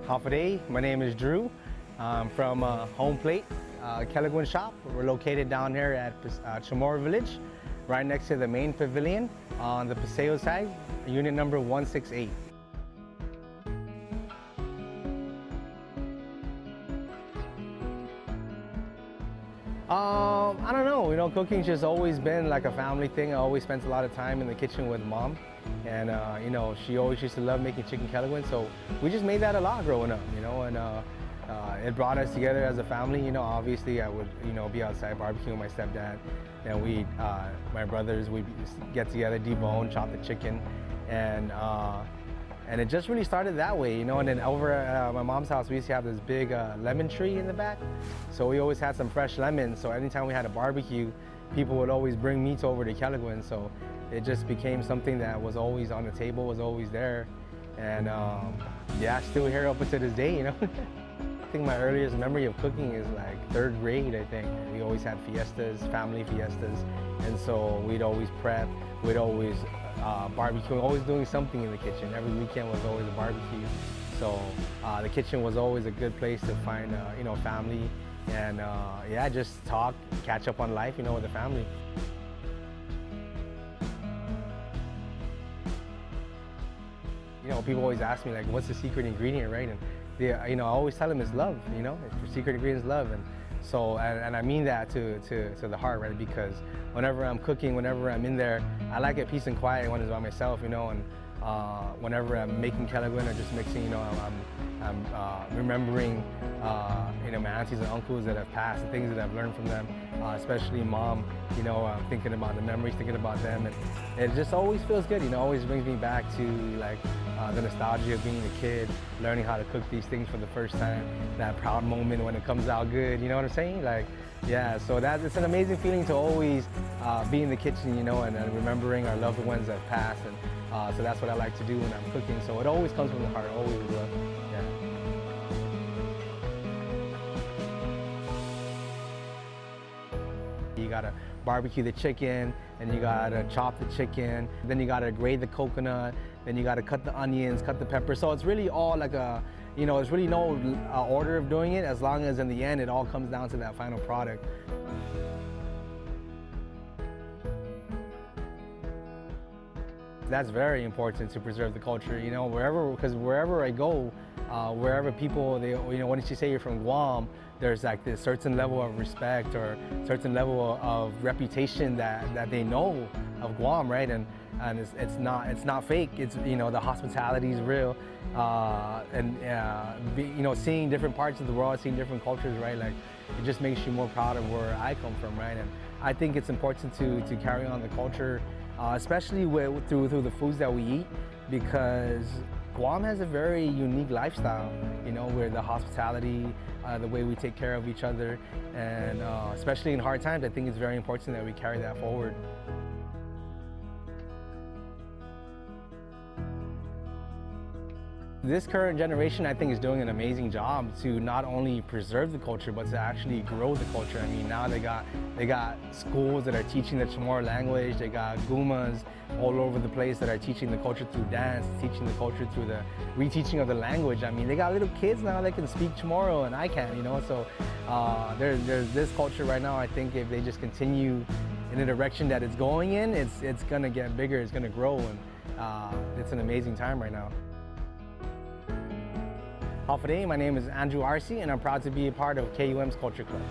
Day. My name is Drew. I'm from Home Plate Kelaguen shop. We're located down here at Chamorro Village, right next to the main pavilion on the Paseo side, unit number 168. I don't know, cooking's just always been like a family thing. I always spent a lot of time in the kitchen with Mom. And, she always used to love making chicken Kelaguen, so we just made that a lot growing up, and it brought us together as a family. Obviously I would, be outside barbecuing with my stepdad, and my brothers, we'd get together, debone, chop the chicken, and it just really started that way, and then over at my mom's house, we used to have this big lemon tree in the back, so we always had some fresh lemons, so anytime we had a barbecue, people would always bring meats over to Kelaguen, so it just became something that was always on the table, was always there, and still here up until this day, I think my earliest memory of cooking is like 3rd grade, I think. We always had fiestas, family fiestas, and so we'd always prep, we'd always barbecue, always doing something in the kitchen. Every weekend was always a barbecue, so the kitchen was always a good place to find, family, and just talk, catch up on life, with the family. People always ask me, like, what's the secret ingredient, right? And I always tell them it's love, the secret ingredient is love. And so, and I mean that to the heart, right? Because whenever I'm cooking, whenever I'm in there, I like it peace and quiet when it's by myself, and whenever I'm making Kelaguen or just mixing, I'm remembering, my aunties and uncles that have passed, the things that I've learned from them, especially Mom, thinking about the memories, thinking about them, and it just always feels good, always brings me back to like the nostalgia of being a kid, learning how to cook these things for the first time, that proud moment when it comes out good, you know what I'm saying? Like, yeah, so it's an amazing feeling to always be in the kitchen, and remembering our loved ones that have passed, and so that's what I like to do when I'm cooking, so it always comes from the heart, always with love, yeah. You gotta barbecue the chicken, and you gotta chop the chicken, then you gotta grate the coconut, then you gotta cut the onions, cut the peppers. So it's really all like there's really no order of doing it, as long as in the end it all comes down to that final product. That's very important to preserve the culture, because wherever I go, wherever people, once you say you're from Guam, there's like this certain level of respect or certain level of reputation that they know of Guam, right? And it's not fake. It's, the hospitality is real, seeing different parts of the world, seeing different cultures, right? Like, it just makes you more proud of where I come from, right? And I think it's important to carry on the culture, especially through the foods that we eat, because Guam has a very unique lifestyle, where the hospitality, the way we take care of each other, and especially in hard times, I think it's very important that we carry that forward. This current generation, I think, is doing an amazing job to not only preserve the culture, but to actually grow the culture. I mean, now they got schools that are teaching the Chamorro language. They got gumas all over the place that are teaching the culture through dance, teaching the culture through the reteaching of the language. I mean, they got little kids now that can speak Chamorro, and I can't, So there's this culture right now. I think if they just continue in the direction that it's going in, it's gonna get bigger, it's gonna grow, and it's an amazing time right now. Day, my name is Andrew Arce, and I'm proud to be a part of KUAM's Culture Club.